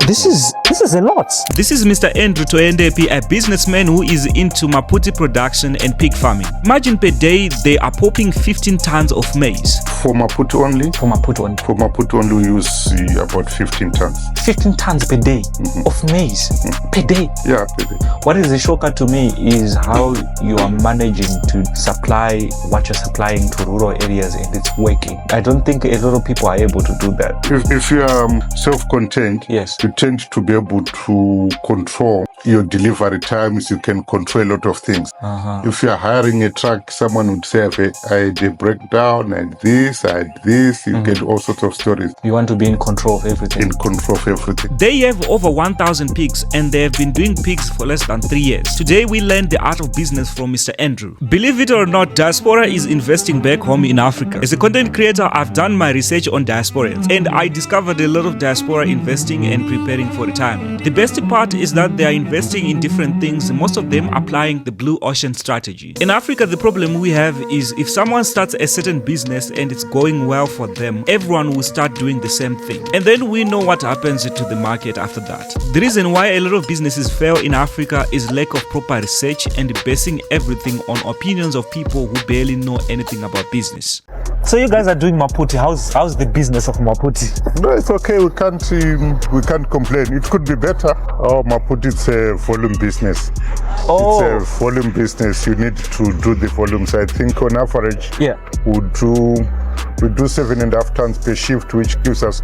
This is a lot. This is Mr. Andrew Toyendepi, a businessman who is into Maputi production and pig farming. Imagine per day they are popping 15 tons of maize. For Maputi only? For Maputi only. For Maputi only we use about 15 tons. 15 tons per day of maize per day? Yeah, per day. What is a shocker to me is how you are managing to supply what you're supplying to rural areas and it's working. I don't think a lot of people are able to do that. If you are self-contained, yes, you tend to be able to control your delivery times. You can control a lot of things. If you are hiring a truck, someone would say, I had a breakdown, I had this, you get all sorts of stories. You want to be in control of everything. In control of everything. They have over 1,000 pigs and they have been doing pigs for less than 3 years. Today we learned the art of business from Mr. Andrew. Believe it or not, diaspora is investing back home in Africa. As a content creator, I've done my research on diasporans and I discovered a lot of diaspora investing and preparing for retirement. The best part is that they are investing in different things, most of them applying the blue ocean strategy. In Africa, the problem we have is if someone starts a certain business and it's going well for them, everyone will start doing the same thing. And then we know what happens to the market after that. The reason why a lot of businesses fail in Africa is lack of proper research and basing everything on opinions of people who barely know anything about business. So you guys are doing Maputi. How's the business of Maputi? No, it's okay. We can't complain. It could be better. Oh, Maputi, it's a volume business. Oh. It's a volume business. You need to do the volumes. I think on average, yeah, we do 7.5 tons per shift, which gives us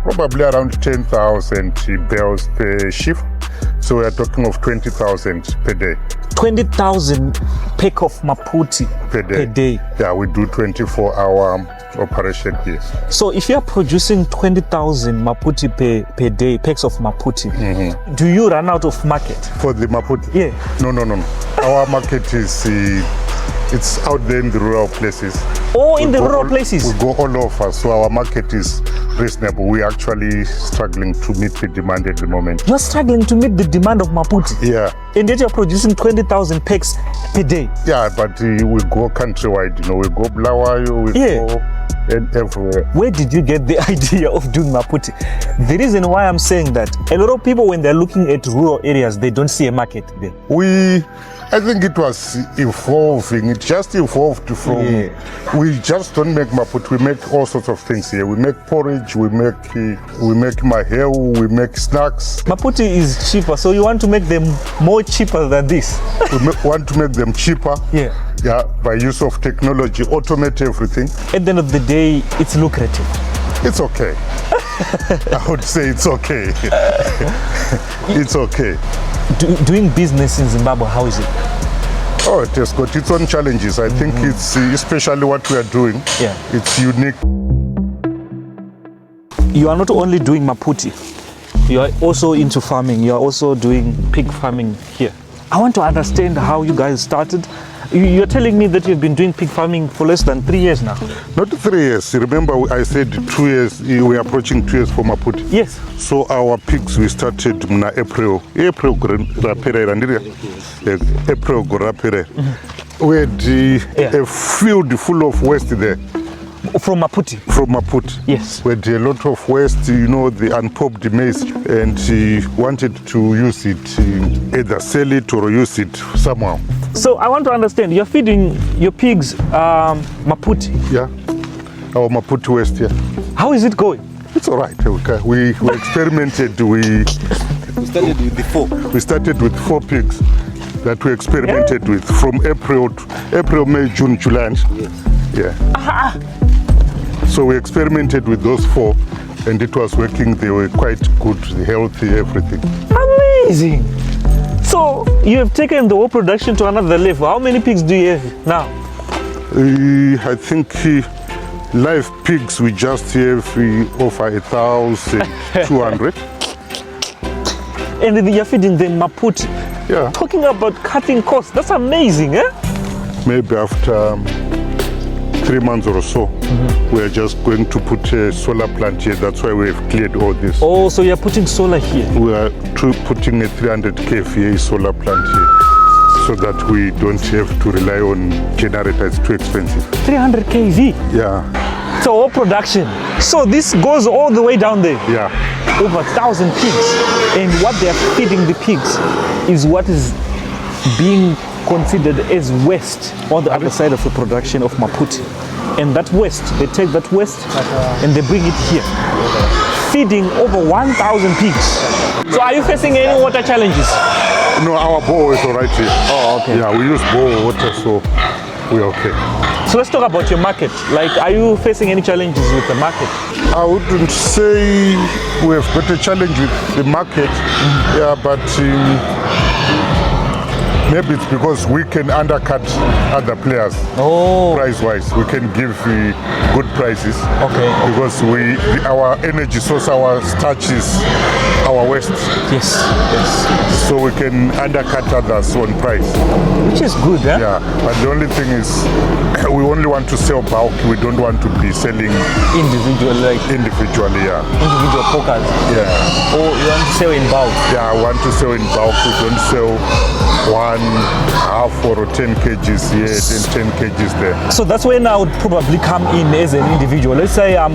probably around 10,000 bales per shift. So we are talking of 20,000 per day. 20,000 pack of Maputi per day. Yeah, we do 24-hour operation here. So if you are producing 20,000 Maputi per day, packs of Maputi, do you run out of market? For the Maputi? Yeah. No. Our market is it's out there in the rural places. Oh, in the rural places? We go all over, so our market is reasonable. We're actually struggling to meet the demand at the moment. You're struggling to meet the demand of Maputi? Yeah. And yet you're producing 20,000 packs per day? Yeah, but we go countrywide, we go Blawayo, we go everywhere. Where did you get the idea of doing Maputi? The reason why I'm saying that, a lot of people when they're looking at rural areas, they don't see a market there. I think it was evolving. It just evolved from. Yeah. We just don't make Maputi. We make all sorts of things here. We make porridge. We make maheu. We make snacks. Maputi is cheaper, so you want to make them more cheaper than this. We want to make them cheaper. Yeah. Yeah. By use of technology, automate everything. At the end of the day, it's lucrative. It's okay. I would say it's okay. It's okay. Doing business in Zimbabwe, how is it? Oh, it has got its own challenges. I think it's, especially what we are doing, it's unique. You are not only doing Maputi, you are also into farming. You are also doing pig farming here. I want to understand how you guys started. You're telling me that you've been doing pig farming for less than 3 years now. Not 3 years. Remember, I said 2 years. We are approaching 2 years for Maputi. Yes. So our pigs, we started in April. April Rapere. We had a field full of waste there. From Maputi? From Maputi. Yes. We had a lot of waste, the unpopped maize, and wanted to use it, either sell it or use it somehow. So I want to understand, you're feeding your pigs Maputi? Yeah, our Maputi waste here. How is it going? It's all right. We experimented. We started with the 4. We started with 4 pigs that we experimented with from April, May, June, July. Yes. Yeah. So we experimented with those 4 and it was working. They were quite good, healthy, everything. Amazing. So you have taken the whole production to another level. How many pigs do you have now? I think live pigs we just have over 1,200. And you're feeding them Maputi. Yeah. Talking about cutting costs, that's amazing, eh? Maybe after 3 months or so, we are just going to put a solar plant here. That's why we have cleared all this. Oh, so you're putting solar here? We are putting a 300 kVA solar plant here so that we don't have to rely on generators. It's too expensive. 300 kV? Yeah. So all production. So this goes all the way down there? Yeah. over 1,000 pigs, and what they are feeding the pigs is what is being considered as waste on the other side of the production of Maputi. And that waste, they take that waste and they bring it here, feeding over 1,000 pigs. So are you facing any water challenges? No, our bowl is all right here. Oh, okay. Yeah, we use bowl water, so we're okay. So let's talk about your market. Like, are you facing any challenges with the market? I wouldn't say we have got a challenge with the market, yeah, but maybe it's because we can undercut other players price-wise. We can give good prices. Okay. Because our energy source, our starch is our waste. Yes. So we can undercut others on price. Which is good, eh? Yeah, but the only thing is we only want to sell bulk. We don't want to be selling Individually, yeah. Individual pokers. Yeah. Or you want to sell in bulk? Yeah, I want to sell in bulk. We don't sell one half or 10 kgs here and 10 kgs there. So that's when I would probably come in as an individual. Let's say I'm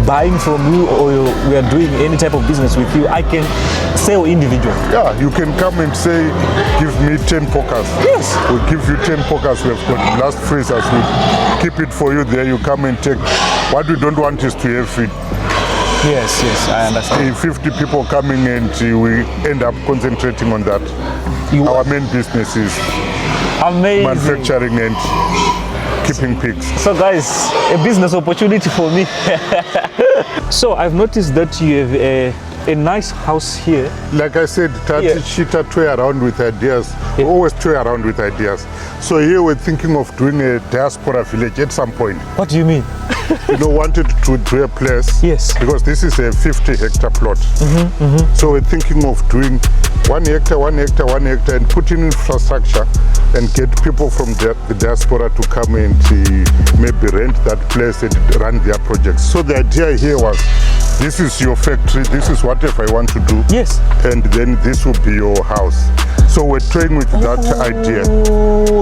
buying from you or we are doing any type of business with you, I can sell individual. Yeah, you can come and say, give me 10 pokers. Yes. We'll give you 10 pokers. We've got blast freezers. We'll keep it for you there. You come and take. What we don't want is to have it. Yes, I understand. 50 people coming and we end up concentrating on that. Our main business is amazing manufacturing and keeping pigs. So guys, a business opportunity for me. So I've noticed that you have a nice house here. Like I said, Chita toy around with ideas. We always toy around with ideas. So here we're thinking of doing a diaspora village at some point. What do you mean? Wanted to do a place. Yes. Because this is a 50-hectare plot. So we're thinking of doing 1 hectare, 1 hectare, 1 hectare, and put in infrastructure and get people from the diaspora to come and maybe rent that place and run their projects. So the idea here was, this is your factory, this is whatever I want to do. Yes. And then this will be your house. So we're toying with that idea.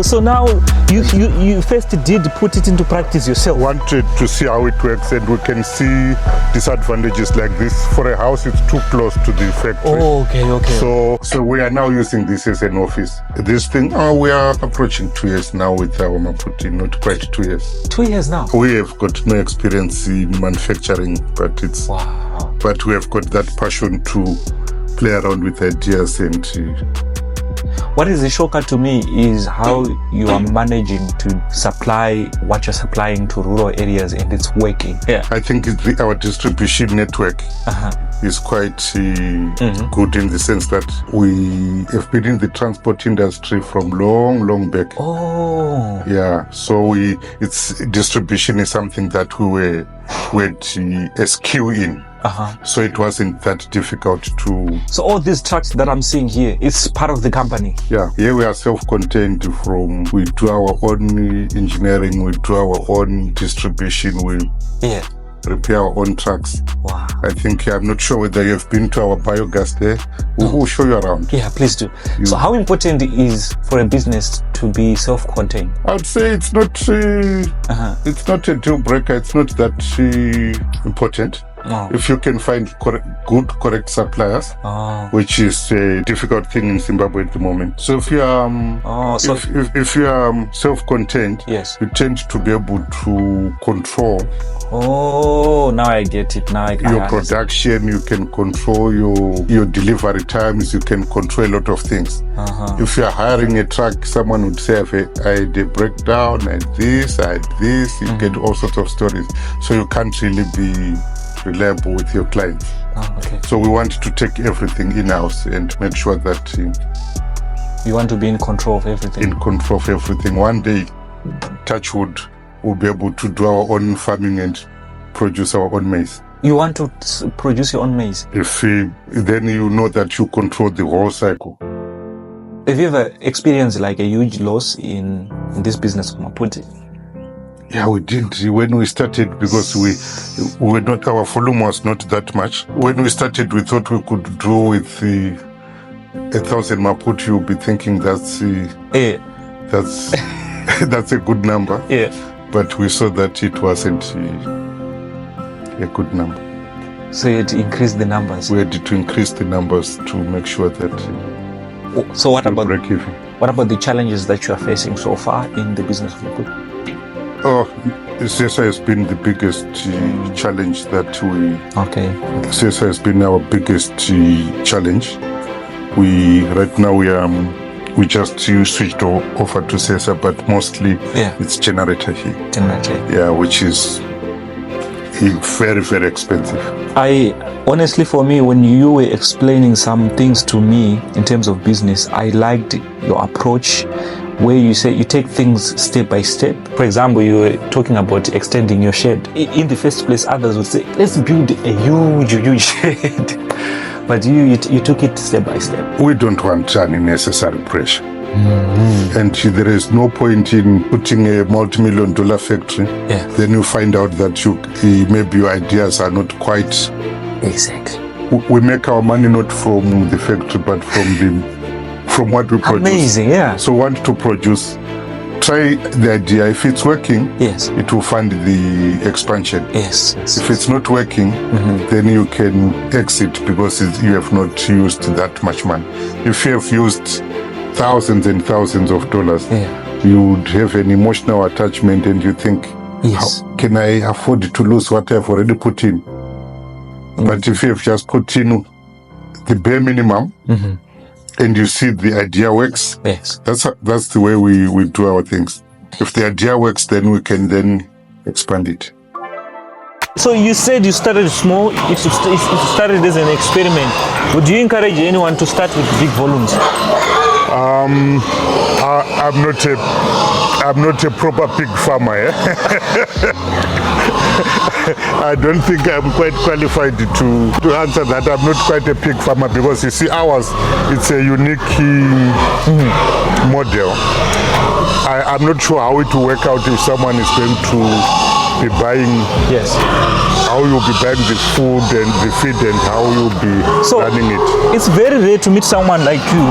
So now you first did put it into practice yourself. Wanted to see how it works, and we can see disadvantages like this. For a house, it's too close to the factory. Okay. So we are now using this as an office. This thing, we are approaching 2 years now with our Maputi, not quite 2 years. 2 years now? We have got no experience in manufacturing, but it's wow. But we have got that passion to play around with ideas and. What is the shocker to me is how you are managing to supply what you're supplying to rural areas, and it's working. Yeah. I think our distribution network is quite good in the sense that we have been in the transport industry from long back. Oh. Yeah. So distribution is something that we had a skill in. So it wasn't that difficult to. So all these trucks that I'm seeing here, it's part of the company. Yeah, here we are self-contained. We do our own engineering, we do our own distribution, we repair our own trucks. Wow. I think, I'm not sure whether you have been to our biogas there. We'll show you around. Yeah, please do. So how important is for a business to be self-contained? I would say it's not a deal breaker. It's not that important. If you can find correct suppliers, which is a difficult thing in Zimbabwe at the moment. So if you are if you are self-contained, yes, you tend to be able to control. Oh, now I get it. Now your production, you can control your delivery times, you can control a lot of things. If you are hiring a truck, someone would say, I had a breakdown, I had this, you get all sorts of stories. So you can't really be reliable with your clients. So we want to take everything in-house and make sure that you want to be in control of everything. In control of everything. One day, touch wood, we'll be able to do our own farming and produce our own maize. You want to produce your own maize? Then you know that you control the whole cycle. Have you ever experienced like a huge loss in this business of Maputi? Yeah, we did when we started, because we were not, our volume was not that much. When we started, we thought we could do with 1,000 Maputi. You'll be thinking that's that's a good number. Yeah. But we saw that it wasn't a good number. So you had to increase the numbers. We had to increase the numbers to make sure that So what we about break even. the challenges that you are facing so far in the business of Lucrative? Oh, CSI has been the biggest challenge that we. Okay. CSI has been our biggest challenge. Right now we just switched over to CSI, but mostly it's generator here. Generator. Yeah, which is very, very expensive. Honestly, for me, when you were explaining some things to me in terms of business, I liked your approach where you say you take things step by step. For example, you were talking about extending your shed. In the first place, others would say, let's build a huge shed. But you took it step by step. We don't want unnecessary pressure. And there is no point in putting a multi-million-dollar factory. Yeah. Then you find out that maybe your ideas are not quite. Exactly. We make our money not from the factory, but from what we produce. Amazing, yeah. So want to produce. Try the idea. If it's working, yes, it will fund the expansion. Yes. If it's not working, then you can exit because you have not used that much money. If you have used thousands and thousands of dollars, you would have an emotional attachment and you think, yes, how can I afford to lose what I've already put in? But if you have just put in the bare minimum, and you see the idea works, yes, that's the way we do our things. If the idea works, then we can then expand it. So you said you started small, it started as an experiment. Would you encourage anyone to start with big volumes? I'm not a proper pig farmer. I don't think I'm quite qualified to answer that. I'm not quite a pig farmer because you see ours, it's a unique model. I'm not sure how it will work out if someone is going to be buying. Yes. How you'll be buying the food and the feed and how you'll be running it. It's very rare to meet someone like you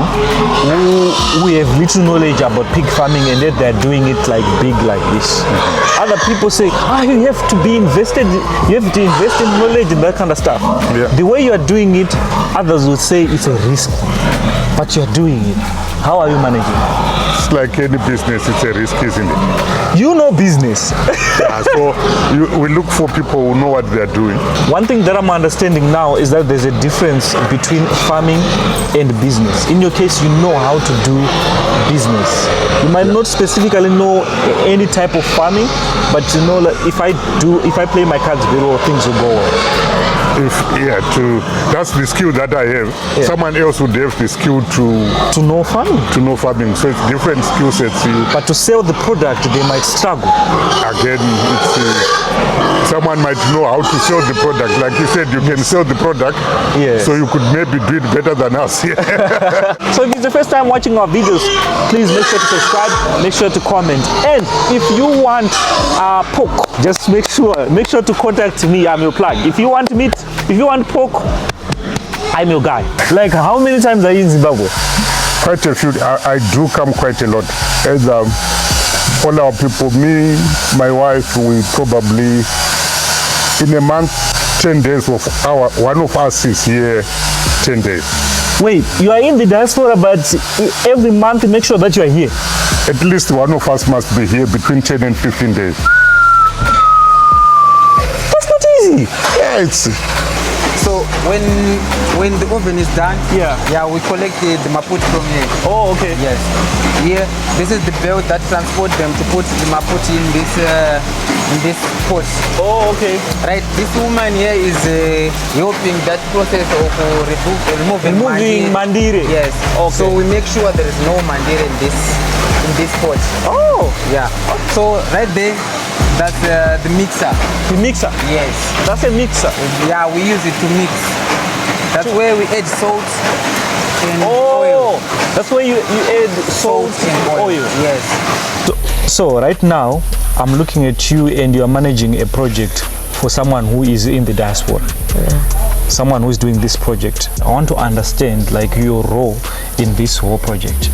who have little knowledge about pig farming and yet they're doing it like big like this. Other people say, you have to be invested, you have to invest in knowledge and that kind of stuff. Yeah. The way you are doing it, others would say it's a risk, but you're doing it. How are you managing? It's like any business, it's a risk, isn't it? You know business. So we look for people who know what they're doing. One thing that I'm understanding now is that there's a difference between farming and business. In your case, you know how to do business. You might not specifically know any type of farming, but you know, like, if I play my cards very well, things will go well. That's the skill that I have. Yeah. Someone else would have the skill to know farming. To know farming. So it's different skill sets. But to sell the product, they might struggle. Again, someone might know how to sell the product. Like you said, you can sell the product. Yes. So you could maybe do it better than us. So if it's the first time watching our videos, please make sure to subscribe, make sure to comment. And if you want pork, just make sure to contact me. I'm your plug. If you want meat, if you want pork, I'm your guy. Like, how many times are you in Zimbabwe? Quite a few. I do come quite a lot. As all our people, me, my wife, we probably in a month, 10 days of one of us is here 10 days. Wait, you are in the diaspora, but every month make sure that you are here. At least one of us must be here between 10 and 15 days. That's not easy. Yeah, it's. So when the oven is done, we collect the maput from here. Oh, okay. Yes. Here, this is the belt that transport them to put the maput in this pot. Oh, okay. Right. This woman here is helping that process of removing mandire. Yes. Okay. So we make sure there is no mandire in this pot. Oh. Yeah. So right there, that's the mixer. The mixer? Yes. That's a mixer? Yeah, we use it to mix. That's where we add salt and oil. That's where you add salt and oil. Yes. So right now, I'm looking at you and you're managing a project for someone who is in the diaspora. someone who's doing this project, I want to understand like your role in this whole project.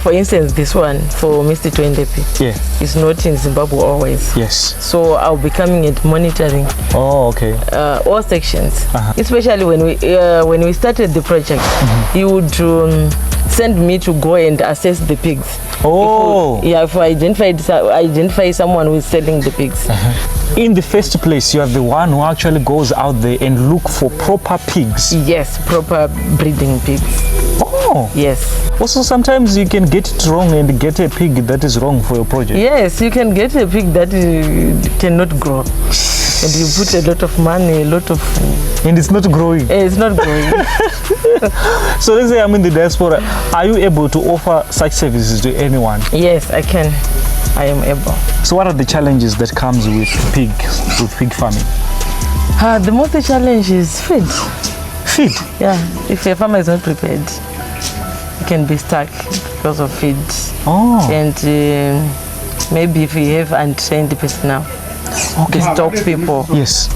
For instance, this one for Mr. Twendepi. Yeah. It's not in Zimbabwe always. Yes. So I'll be coming and monitoring. Oh, okay. All sections. Especially when we started the project, he would send me to go and assess the pigs. Oh. If I identify someone who is selling the pigs. In the first place, you are the one who actually goes out there and look for proper pigs. Yes, proper breeding pigs. Oh. Yes. Also, sometimes you can get it wrong and get a pig that is wrong for your project. Yes, you can get a pig that cannot grow. And you put a lot of money, a lot of... And it's not growing. It's not growing. So let's say I'm in the diaspora. Are you able to offer such services to anyone? Yes, I can. I am able. So what are the challenges that comes with pig farming? The most challenge is feed. Feed? Yeah, if a farmer is not prepared, he can be stuck because of feed. Oh. And maybe if we have untrained personnel, okay. the stock people. Yes.